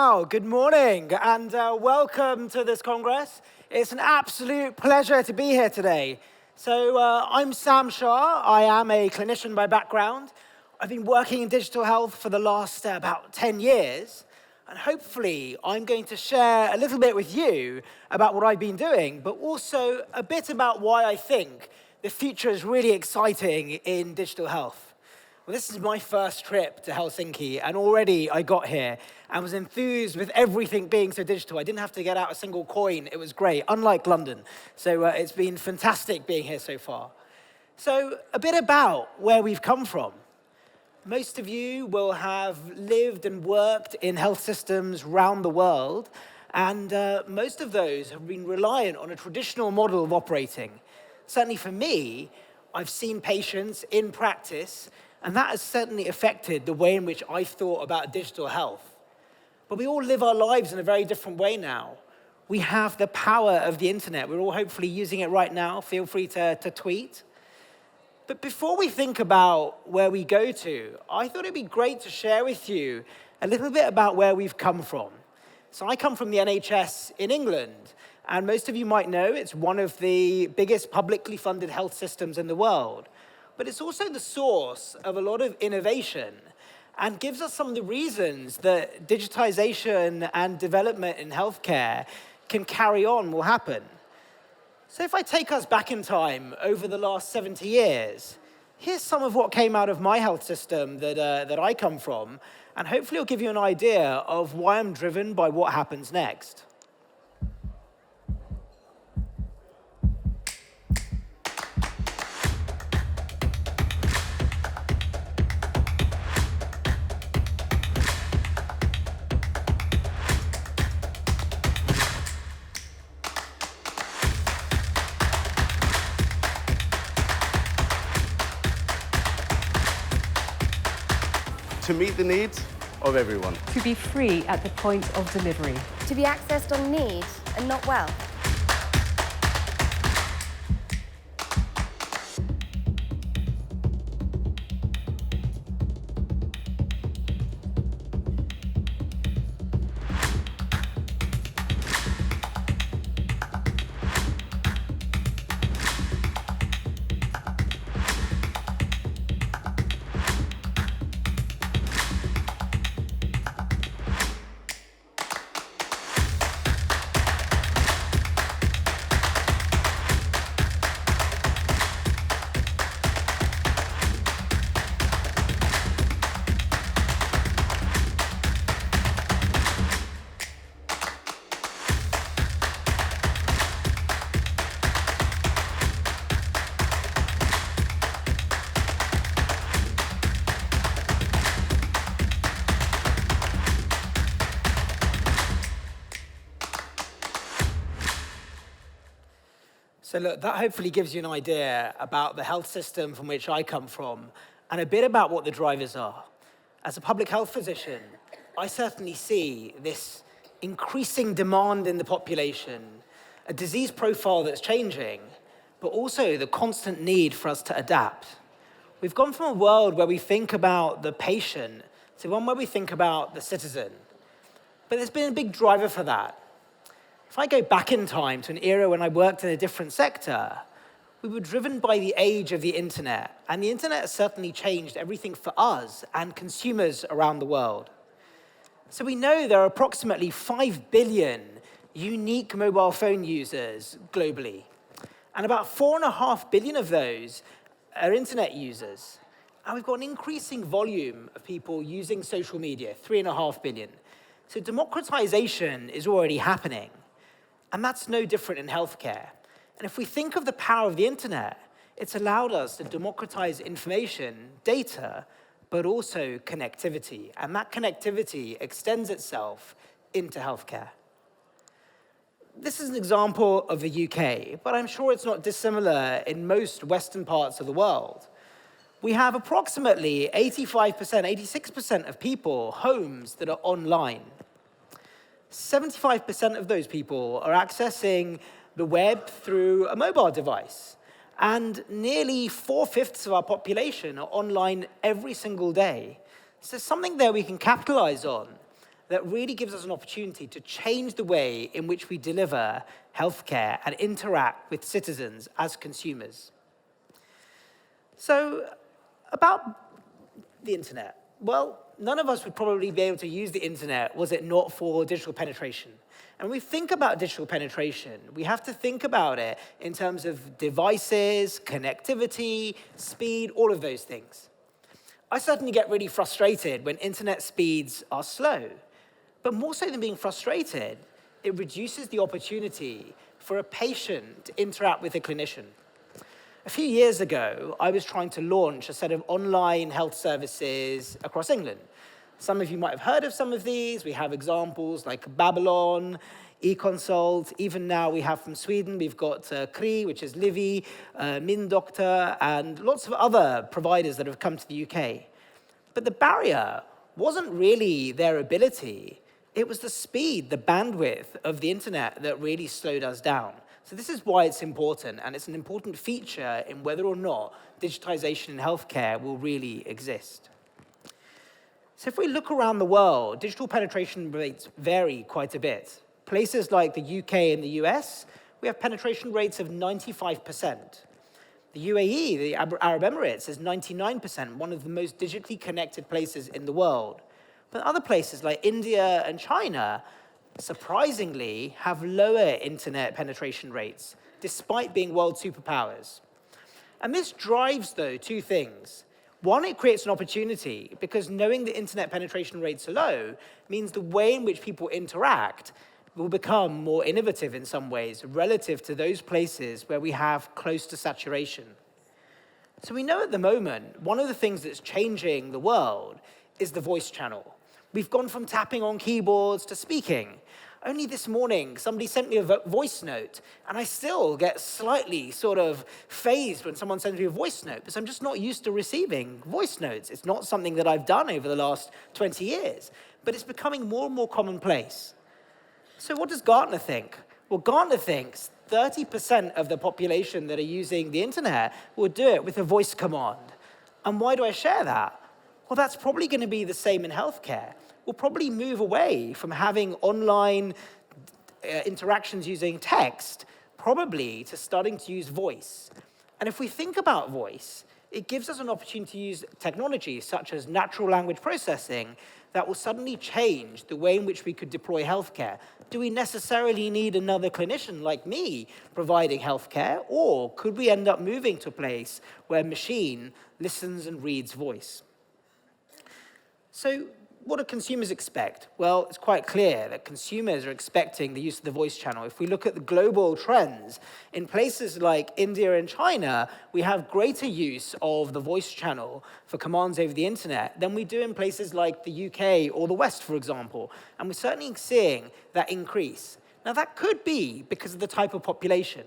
Wow, good morning and welcome to this Congress. It's an absolute pleasure to be here today. So I'm Shah. I am a clinician by background. I've been working in digital health for the last about 10 years. And hopefully I'm going to share a little bit with you about what I've been doing, but also a bit about why I think the future is really exciting in digital health. Well, this is my first trip to Helsinki, and already I got here and was enthused with everything being so digital. I didn't have to get out a single coin. It was great, unlike London. So it's been fantastic being here so far. So a bit about where we've come from. Most of you will have lived and worked in health systems around the world, and most of those have been reliant on a traditional model of operating. Certainly for me, I've seen patients in practice, and that has certainly affected the way in which I thought about digital health. But we all live our lives in a very different way now. We have the power of the internet. We're all hopefully using it right now. Feel free to tweet. But before we think about where we go to, I thought it'd be great to share with you a little bit about where we've come from. So I come from the NHS in England, and most of you might know it's one of the biggest publicly funded health systems in the world. But it's also the source of a lot of innovation and gives us some of the reasons that digitization and development in healthcare can carry on will happen. So if I take us back in time over the last 70 years, here's some of what came out of my health system that I come from, and hopefully it'll give you an idea of why I'm driven by what happens next. To meet the needs of everyone. To be free at the point of delivery. To be accessed on need and not wealth. So look, that hopefully gives you an idea about the health system from which I come from and a bit about what the drivers are. As a public health physician, I certainly see this increasing demand in the population, a disease profile that's changing, but also the constant need for us to adapt. We've gone from a world where we think about the patient to one where we think about the citizen. But there's been a big driver for that. If I go back in time to an era when I worked in a different sector, we were driven by the age of the internet, and the internet has certainly changed everything for us and consumers around the world. So we know there are approximately 5 billion unique mobile phone users globally, and about 4.5 billion of those are internet users. And we've got an increasing volume of people using social media, 3.5 billion. So democratization is already happening. And that's no different in healthcare. And if we think of the power of the internet, it's allowed us to democratize information, data, but also connectivity. And that connectivity extends itself into healthcare. This is an example of the UK, but I'm sure it's not dissimilar in most Western parts of the world. We have approximately 85%, 86% of people, homes that are online. 75% of those people are accessing the web through a mobile device. And nearly 4/5 of our population are online every single day. So there's something there we can capitalize on. that really gives us an opportunity to change the way in which we deliver healthcare and interact with citizens as consumers. So, about the internet. Well, none of us would probably be able to use the internet was it not for digital penetration. And when we think about digital penetration, we have to think about it in terms of devices, connectivity, speed, all of those things. I certainly get really frustrated when internet speeds are slow. But more so than being frustrated, it reduces the opportunity for a patient to interact with a clinician. A few years ago, I was trying to launch a set of online health services across England. Some of you might have heard of some of these. We have examples like Babylon, eConsult. Even now we have from Sweden, we've got Kry, which is Livy, Min Doctor, and lots of other providers that have come to the UK. But the barrier wasn't really their ability. It was the speed, the bandwidth of the internet that really slowed us down. So this is why it's important, and it's an important feature in whether or not digitization in healthcare will really exist. So if we look around the world, digital penetration rates vary quite a bit. Places like the UK and the US, we have penetration rates of 95%. The UAE, the Arab Emirates, is 99%, one of the most digitally connected places in the world. But other places like India and China, surprisingly, have lower internet penetration rates, despite being world superpowers. And this drives, though, two things. One, it creates an opportunity, because knowing the internet penetration rates are low means the way in which people interact will become more innovative in some ways, relative to those places where we have close to saturation. So we know at the moment, one of the things that's changing the world is the voice channel. We've gone from tapping on keyboards to speaking. Only this morning, somebody sent me a voice note, and I still get slightly sort of fazed when someone sends me a voice note, because I'm just not used to receiving voice notes. It's not something that I've done over the last 20 years, but it's becoming more and more commonplace. So what does Gartner think? Well, Gartner thinks 30% of the population that are using the internet will do it with a voice command. And why do I share that? Well, that's probably going to be the same in healthcare. We'll probably move away from having online interactions using text, probably to starting to use voice. And if we think about voice, it gives us an opportunity to use technology such as natural language processing that will suddenly change the way in which we could deploy healthcare. Do we necessarily need another clinician like me providing healthcare, or could we end up moving to a place where machine listens and reads voice? So what do consumers expect? Well, it's quite clear that consumers are expecting the use of the voice channel. If we look at the global trends, in places like India and China, we have greater use of the voice channel for commands over the internet than we do in places like the UK or the West, for example. And we're certainly seeing that increase. Now, that could be because of the type of population.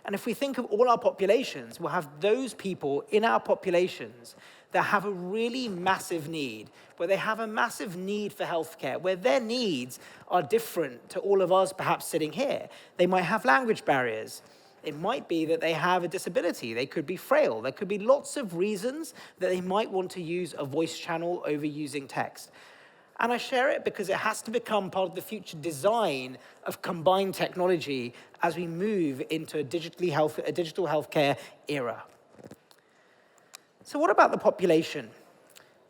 And if we think of all our populations, we'll have those people in our populations that have a really massive need, where they have a massive need for healthcare, where their needs are different to all of us perhaps sitting here. They might have language barriers. It might be that they have a disability. They could be frail. There could be lots of reasons that they might want to use a voice channel over using text. And I share it because it has to become part of the future design of combined technology as we move into a digital healthcare era. So what about the population?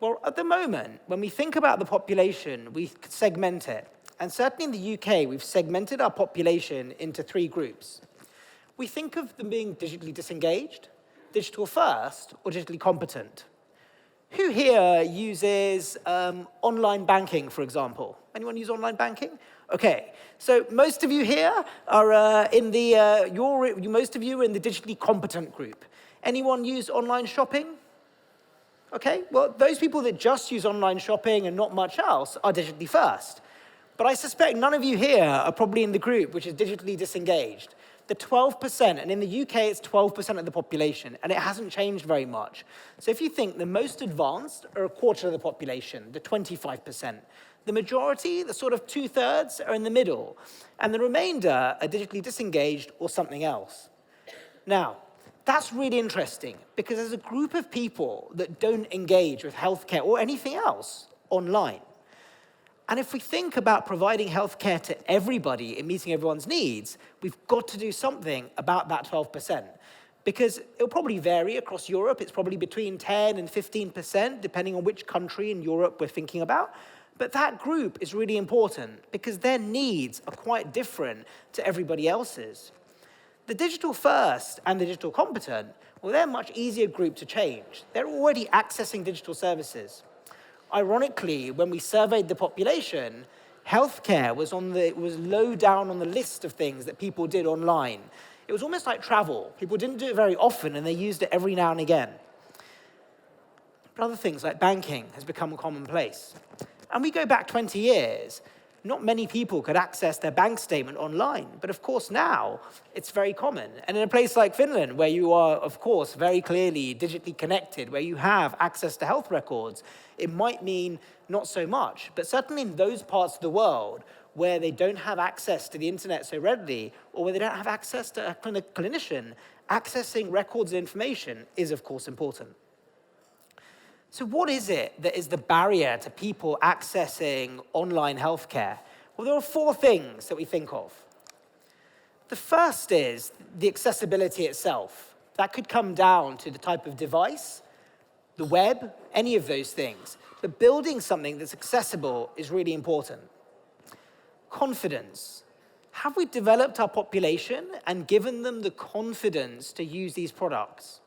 Well, at the moment, when we think about the population, we segment it. And certainly in the UK, we've segmented our population into three groups. We think of them being digitally disengaged, digital first, or digitally competent. Who here uses online banking, for example? Anyone use online banking? Okay, so most of you here are most of you are in the digitally competent group. Anyone use online shopping? Okay, well, those people that just use online shopping and not much else are digitally first. But I suspect none of you here are probably in the group which is digitally disengaged. The 12%, and in the UK it's 12% of the population, and it hasn't changed very much. So if you think the most advanced are a quarter of the population, the 25%. The majority, the sort of 2/3, are in the middle, and the remainder are digitally disengaged or something else. Now, that's really interesting, because there's a group of people that don't engage with healthcare or anything else online. And if we think about providing healthcare to everybody and meeting everyone's needs, we've got to do something about that 12%. Because it'll probably vary across Europe. It's probably between 10 and 15%, depending on which country in Europe we're thinking about. But that group is really important because their needs are quite different to everybody else's. The digital first and the digital competent, well, they're a much easier group to change. They're already accessing digital services. Ironically, when we surveyed the population, healthcare was low down on the list of things that people did online. It was almost like travel. People didn't do it very often, and they used it every now and again. But other things like banking has become commonplace. And we go back 20 years, not many people could access their bank statement online. But of course now, it's very common. And in a place like Finland, where you are, of course, very clearly digitally connected, where you have access to health records, it might mean not so much. But certainly in those parts of the world where they don't have access to the internet so readily, or where they don't have access to a clinician, accessing records and information is, of course, important. So what is it that is the barrier to people accessing online healthcare? Well, there are 4 things that we think of. The first is the accessibility itself. That could come down to the type of device, the web, any of those things. But building something that's accessible is really important. Confidence. Have we developed our population and given them the confidence to use these products?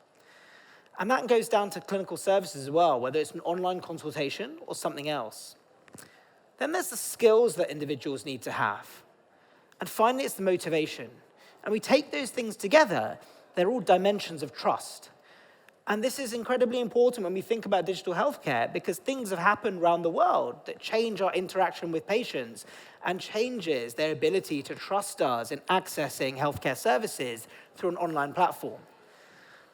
And that goes down to clinical services as well, whether it's an online consultation or something else. Then there's the skills that individuals need to have. And finally, it's the motivation. And we take those things together, they're all dimensions of trust. And this is incredibly important when we think about digital healthcare because things have happened around the world that change our interaction with patients and changes their ability to trust us in accessing healthcare services through an online platform.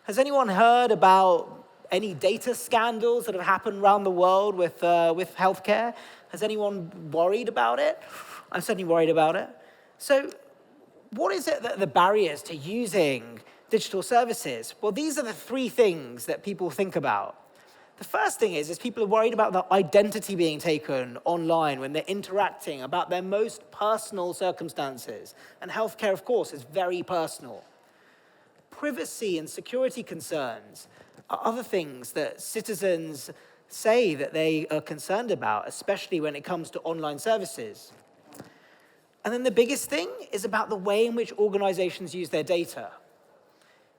Has anyone heard about any data scandals that have happened around the world with healthcare? Has anyone worried about it? I'm certainly worried about it. So what is it that the barriers to using digital services? Well, these are the 3 things that people think about. The first thing is people are worried about the identity being taken online when they're interacting about their most personal circumstances. And healthcare, of course, is very personal. Privacy and security concerns are other things that citizens say that they are concerned about, especially when it comes to online services. And then the biggest thing is about the way in which organizations use their data.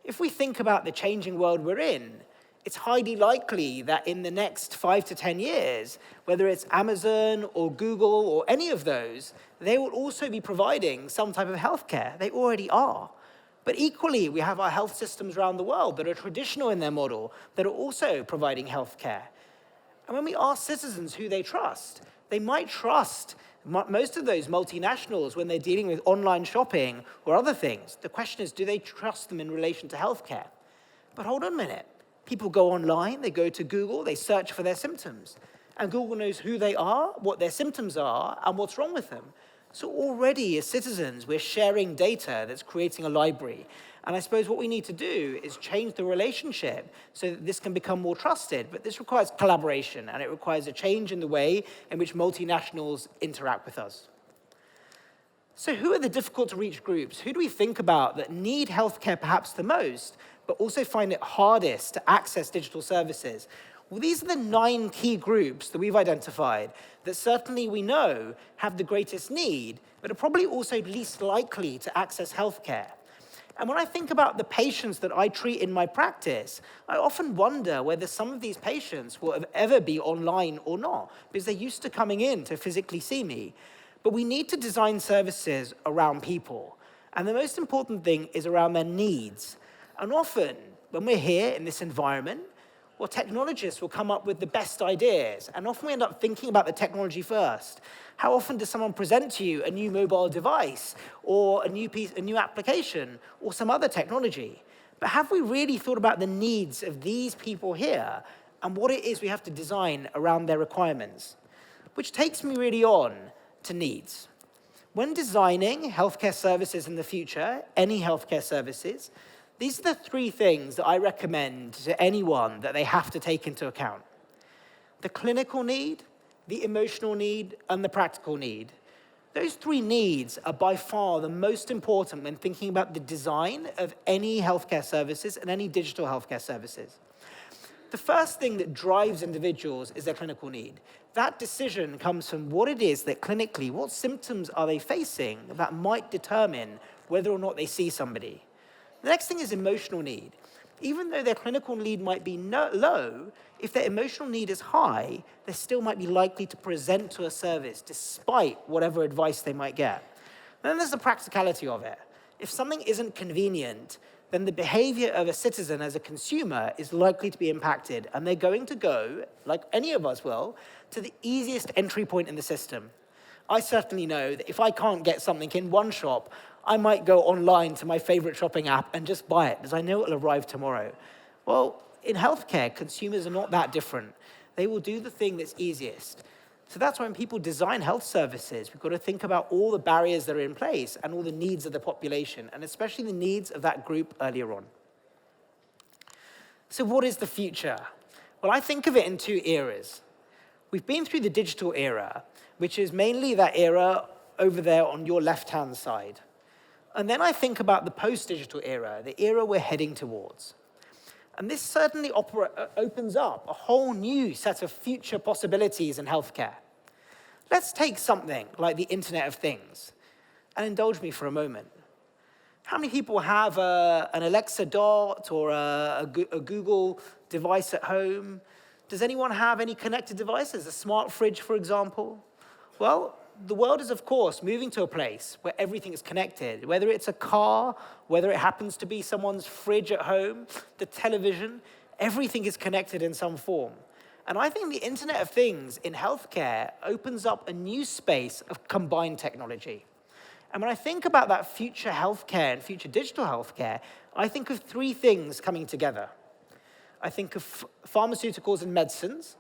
If we think about the changing world we're in, it's highly likely that in the next 5 to 10 years, whether it's Amazon or Google or any of those, they will also be providing some type of healthcare. They already are. But equally, we have our health systems around the world that are traditional in their model that are also providing healthcare. And when we ask citizens who they trust, they might trust most of those multinationals when they're dealing with online shopping or other things. The question is, do they trust them in relation to healthcare? But hold on a minute. People go online, they go to Google, they search for their symptoms. And Google knows who they are, what their symptoms are, and what's wrong with them. So already, as citizens, we're sharing data that's creating a library. And I suppose what we need to do is change the relationship so that this can become more trusted. But this requires collaboration, and it requires a change in the way in which multinationals interact with us. So who are the difficult-to-reach groups? Who do we think about that need healthcare perhaps the most, but also find it hardest to access digital services? Well, these are the 9 key groups that we've identified that certainly we know have the greatest need, but are probably also least likely to access healthcare. And when I think about the patients that I treat in my practice, I often wonder whether some of these patients will ever be online or not, because they're used to coming in to physically see me. But we need to design services around people. And the most important thing is around their needs. And often, when we're here in this environment, well, technologists will come up with the best ideas, and often we end up thinking about the technology first. How often does someone present to you a new mobile device, or a new application, or some other technology? But have we really thought about the needs of these people here, and what it is we have to design around their requirements? Which takes me really on to needs. When designing healthcare services in the future, any healthcare services, these are the 3 things that I recommend to anyone that they have to take into account. The clinical need, the emotional need, and the practical need. Those three needs are by far the most important when thinking about the design of any healthcare services and any digital healthcare services. The first thing that drives individuals is their clinical need. That decision comes from what it is that clinically, what symptoms are they facing that might determine whether or not they see somebody. The next thing is emotional need. Even though their clinical need might be low, if their emotional need is high, they still might be likely to present to a service despite whatever advice they might get. And then there's the practicality of it. If something isn't convenient, then the behavior of a citizen as a consumer is likely to be impacted, and they're going to go, like any of us will, to the easiest entry point in the system. I certainly know that if I can't get something in one shop, I might go online to my favorite shopping app and just buy it, because I know it'll arrive tomorrow. Well, in healthcare, consumers are not that different. They will do the thing that's easiest. So that's why when people design health services, we've got to think about all the barriers that are in place and all the needs of the population, and especially the needs of that group earlier on. So what is the future? Well, I think of it in two eras. We've been through the digital era, which is mainly that era over there on your left-hand side. And then I think about the post-digital era, the era we're heading towards. And this certainly opens up a whole new set of future possibilities in healthcare. Let's take something like the Internet of Things, and indulge me for a moment. How many people have an Alexa Dot or a Google device at home? Does anyone have any connected devices, a smart fridge, for example? Well, the world is, of course, moving to a place where everything is connected, whether it's a car, whether it happens to be someone's fridge at home, the television, everything is connected in some form. And I think the Internet of Things in healthcare opens up a new space of combined technology. And when I think about that future healthcare and future digital healthcare, I think of three things coming together. I think of pharmaceuticals and medicines.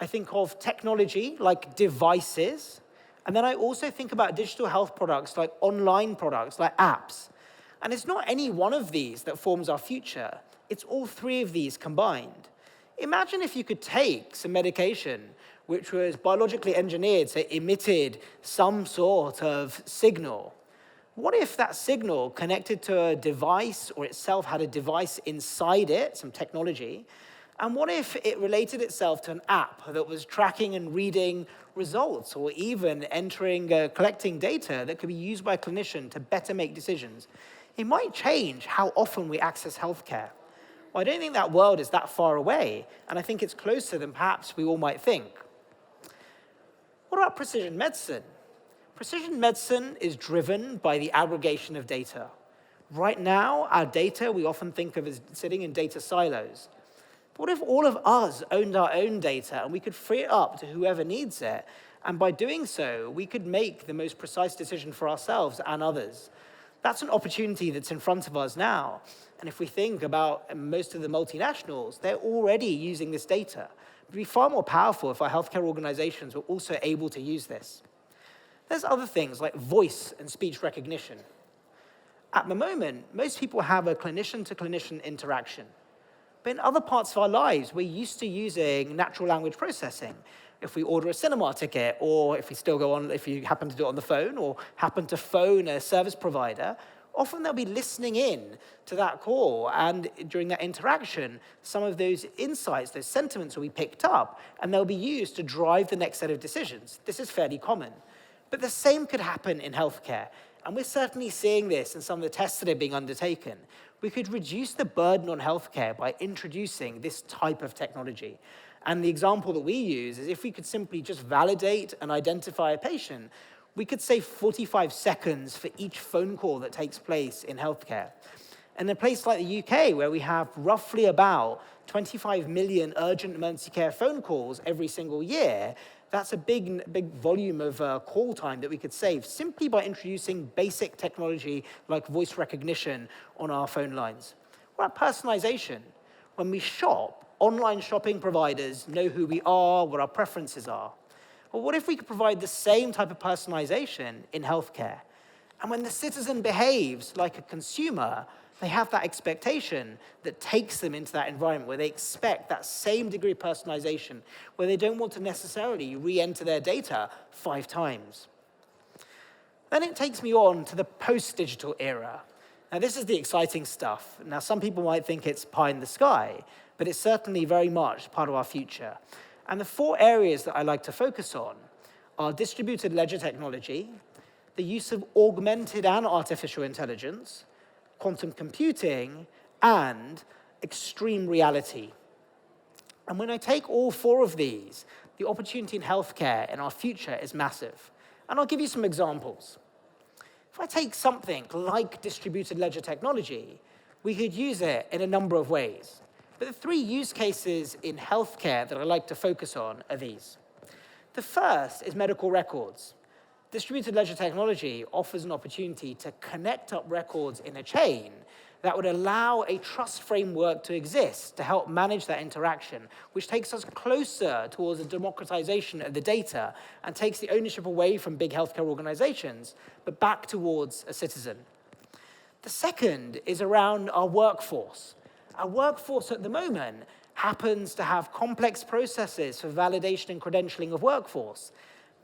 I think of technology like devices, and then I also think about digital health products like online products, like apps. And it's not any one of these that forms our future, it's all three of these combined. Imagine if you could take some medication which was biologically engineered, so it emitted some sort of signal. What if that signal connected to a device or itself had a device inside it, some technology, and what if it related itself to an app that was tracking and reading results or even collecting data that could be used by a clinician to better make decisions? It might change how often we access healthcare. Well, I don't think that world is that far away, and I think it's closer than perhaps we all might think. What about precision medicine? Precision medicine is driven by the aggregation of data. Right now, our data we often think of as sitting in data silos. What if all of us owned our own data and we could free it up to whoever needs it? And by doing so, we could make the most precise decision for ourselves and others. That's an opportunity that's in front of us now. And if we think about most of the multinationals, they're already using this data. It would be far more powerful if our healthcare organizations were also able to use this. There's other things like voice and speech recognition. At the moment, most people have a clinician-to-clinician interaction. But in other parts of our lives, we're used to using natural language processing. If we order a cinema ticket, or if you happen to do it on the phone, or happen to phone a service provider, often they'll be listening in to that call, and during that interaction, some of those insights, those sentiments will be picked up, and they'll be used to drive the next set of decisions. This is fairly common. But the same could happen in healthcare, and we're certainly seeing this in some of the tests that are being undertaken. We could reduce the burden on healthcare by introducing this type of technology. And the example that we use is if we could simply just validate and identify a patient, we could save 45 seconds for each phone call that takes place in healthcare. And in a place like the UK, where we have roughly about 25 million urgent emergency care phone calls every single year, that's a big volume of call time that we could save simply by introducing basic technology like voice recognition on our phone lines. What about personalization? When we shop, online shopping providers know who we are, what our preferences are. Well, what if we could provide the same type of personalization in healthcare? And when the citizen behaves like a consumer, They have that expectation that takes them into that environment where they expect that same degree of personalization, where they don't want to necessarily re-enter their data 5 times. Then it takes me on to the post-digital era. Now, this is the exciting stuff. Now, some people might think it's pie in the sky, but it's certainly very much part of our future. And the 4 areas that I like to focus on are distributed ledger technology, the use of augmented and artificial intelligence, quantum computing, and extreme reality. And when I take all 4 of these, the opportunity in healthcare in our future is massive. And I'll give you some examples. If I take something like distributed ledger technology, we could use it in a number of ways. But the 3 use cases in healthcare that I like to focus on are these. The first is medical records. Distributed ledger technology offers an opportunity to connect up records in a chain that would allow a trust framework to exist to help manage that interaction, which takes us closer towards the democratization of the data and takes the ownership away from big healthcare organizations, but back towards a citizen. The second is around our workforce. Our workforce at the moment happens to have complex processes for validation and credentialing of workforce.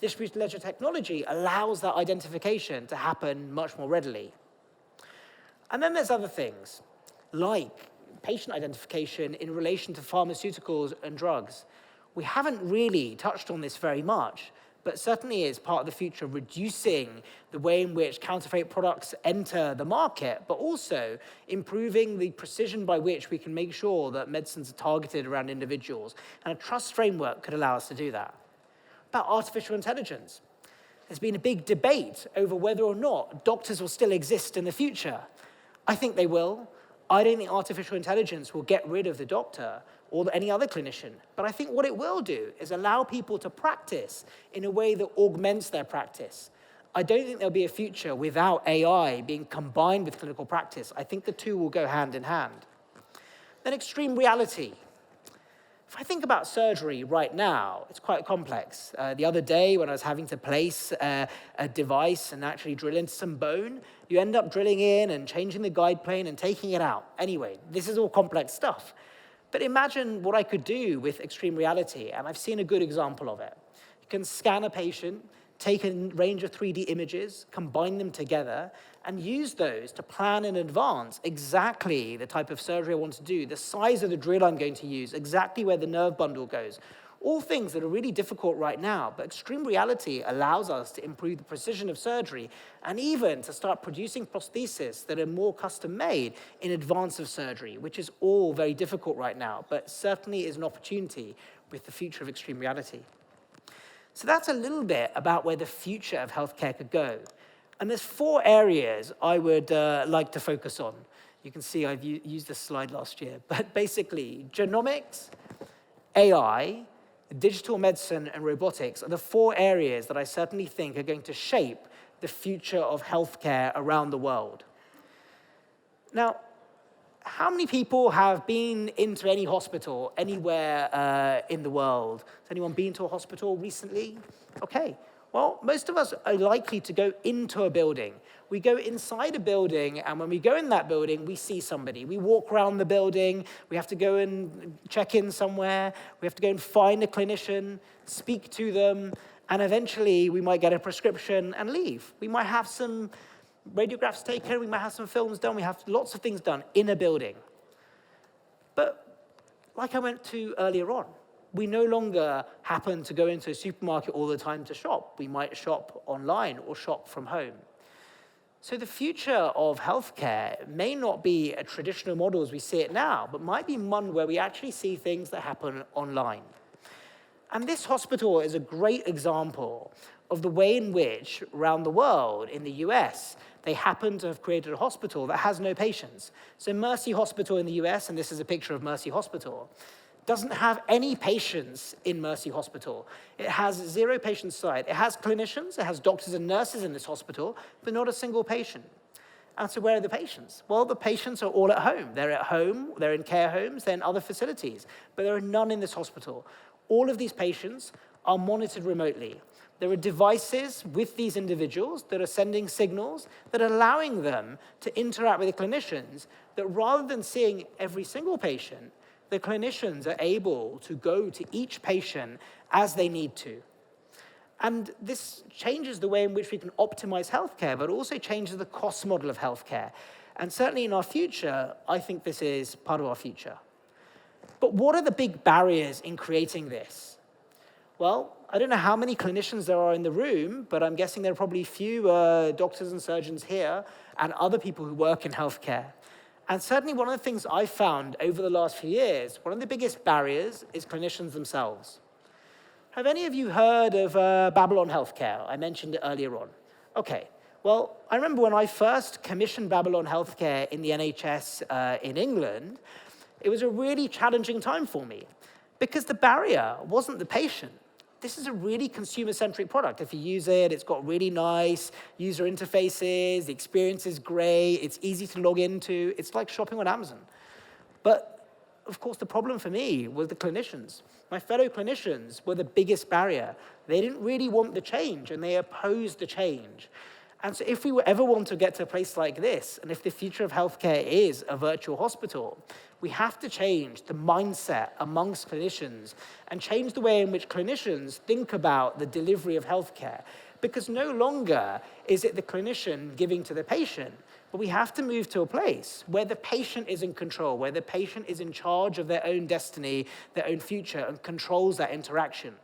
Distributed ledger technology allows that identification to happen much more readily. And then there's other things, like patient identification in relation to pharmaceuticals and drugs. We haven't really touched on this very much, but certainly is part of the future, reducing the way in which counterfeit products enter the market, but also improving the precision by which we can make sure that medicines are targeted around individuals. And a trust framework could allow us to do that. About artificial intelligence. There's been a big debate over whether or not doctors will still exist in the future. I think they will. I don't think artificial intelligence will get rid of the doctor or any other clinician. But I think what it will do is allow people to practice in a way that augments their practice. I don't think there'll be a future without AI being combined with clinical practice. I think the 2 will go hand in hand. Then extreme reality. If I think about surgery right now, it's quite complex. The other day, when I was having to place a device and actually drill into some bone, you end up drilling in and changing the guide plane and taking it out. Anyway, this is all complex stuff. But imagine what I could do with extreme reality, and I've seen a good example of it. You can scan a patient, take a range of 3D images, combine them together, and use those to plan in advance exactly the type of surgery I want to do, the size of the drill I'm going to use, exactly where the nerve bundle goes. All things that are really difficult right now, but extreme reality allows us to improve the precision of surgery and even to start producing prostheses that are more custom-made in advance of surgery, which is all very difficult right now, but certainly is an opportunity with the future of extreme reality. So that's a little bit about where the future of healthcare could go. And there's 4 areas I would like to focus on. You can see I've used this slide last year, but basically genomics, AI, digital medicine, and robotics are the 4 areas that I certainly think are going to shape the future of healthcare around the world. Now, how many people have been into any hospital anywhere in the world? Has anyone been to a hospital recently? Okay. Well, most of us are likely to go into a building. We go inside a building, and when we go in that building, we see somebody. We walk around the building. We have to go and check in somewhere. We have to go and find a clinician, speak to them, and eventually we might get a prescription and leave. We might have some radiographs taken, we might have some films done, we have lots of things done in a building. But like I went to earlier on, we no longer happen to go into a supermarket all the time to shop. We might shop online or shop from home. So the future of healthcare may not be a traditional model as we see it now, but might be one where we actually see things that happen online. And this hospital is a great example of the way in which, around the world, in the US, they happen to have created a hospital that has no patients. So Mercy Hospital in the US, and this is a picture of Mercy Hospital, doesn't have any patients in Mercy Hospital. It has 0 patient site. It has clinicians, it has doctors and nurses in this hospital, but not a single patient. And so where are the patients? Well, the patients are all at home. They're at home, they're in care homes, they're in other facilities, but there are none in this hospital. All of these patients are monitored remotely. There are devices with these individuals that are sending signals that are allowing them to interact with the clinicians, that rather than seeing every single patient, the clinicians are able to go to each patient as they need to. And this changes the way in which we can optimize healthcare, but also changes the cost model of healthcare. And certainly in our future, I think this is part of our future. But what are the big barriers in creating this? Well, I don't know how many clinicians there are in the room, but I'm guessing there are probably few doctors and surgeons here and other people who work in healthcare. And certainly one of the things I've found over the last few years, one of the biggest barriers is clinicians themselves. Have any of you heard of Babylon Healthcare? I mentioned it earlier on. Okay, well, I remember when I first commissioned Babylon Healthcare in the NHS in England, it was a really challenging time for me because the barrier wasn't the patient. This is a really consumer-centric product. If you use it, it's got really nice user interfaces, the experience is great, it's easy to log into, it's like shopping on Amazon. But of course, the problem for me was the clinicians. My fellow clinicians were the biggest barrier. They didn't really want the change, and they opposed the change. And so if we ever want to get to a place like this, and if the future of healthcare is a virtual hospital, we have to change the mindset amongst clinicians and change the way in which clinicians think about the delivery of healthcare. Because no longer is it the clinician giving to the patient, but we have to move to a place where the patient is in control, where the patient is in charge of their own destiny, their own future, and controls that interaction.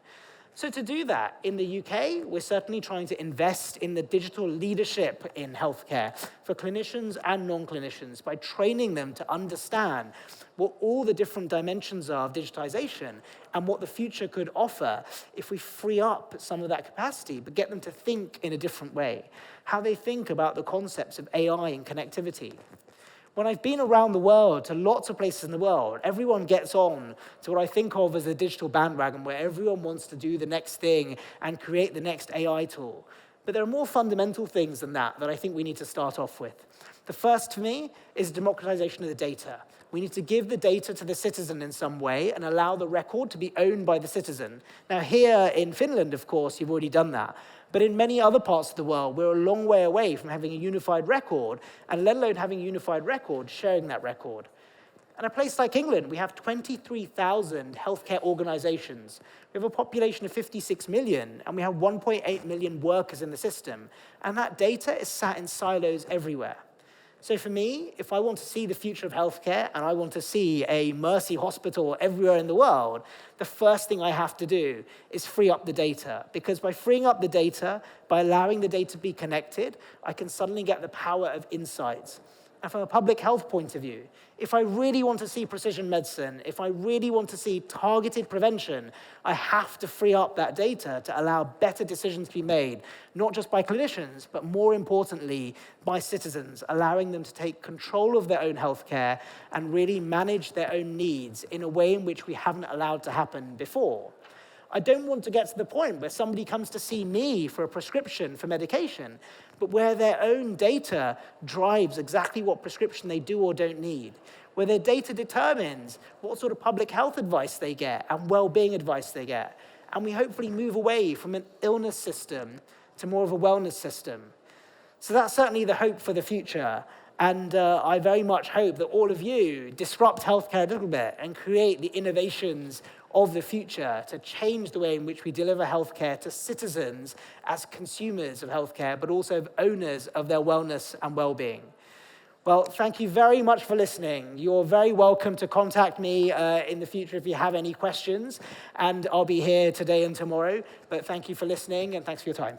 So to do that, in the UK, we're certainly trying to invest in the digital leadership in healthcare for clinicians and non-clinicians by training them to understand what all the different dimensions are of digitization and what the future could offer if we free up some of that capacity, but get them to think in a different way, how they think about the concepts of AI and connectivity. When I've been around the world to lots of places in the world, everyone gets on to what I think of as a digital bandwagon where everyone wants to do the next thing and create the next AI tool. But there are more fundamental things than that I think we need to start off with. The first, for me, is democratization of the data. We need to give the data to the citizen in some way and allow the record to be owned by the citizen. Now, here in Finland, of course, you've already done that. But in many other parts of the world, we're a long way away from having a unified record, and let alone having a unified record, sharing that record. And a place like England, we have 23,000 healthcare organizations. We have a population of 56 million, and we have 1.8 million workers in the system. And that data is sat in silos everywhere. So for me, if I want to see the future of healthcare and I want to see a Mercy hospital everywhere in the world, the first thing I have to do is free up the data. Because by freeing up the data, by allowing the data to be connected, I can suddenly get the power of insights. And from a public health point of view, if I really want to see precision medicine, if I really want to see targeted prevention, I have to free up that data to allow better decisions to be made, not just by clinicians, but more importantly, by citizens, allowing them to take control of their own healthcare and really manage their own needs in a way in which we haven't allowed to happen before. I don't want to get to the point where somebody comes to see me for a prescription for medication, but where their own data drives exactly what prescription they do or don't need, where their data determines what sort of public health advice they get and well-being advice they get. And we hopefully move away from an illness system to more of a wellness system. So that's certainly the hope for the future. And I very much hope that all of you disrupt healthcare a little bit and create the innovations of the future to change the way in which we deliver healthcare to citizens as consumers of healthcare, but also owners of their wellness and well-being. Well, thank you very much for listening. You're very welcome to contact me in the future if you have any questions, and I'll be here today and tomorrow. But thank you for listening, and thanks for your time.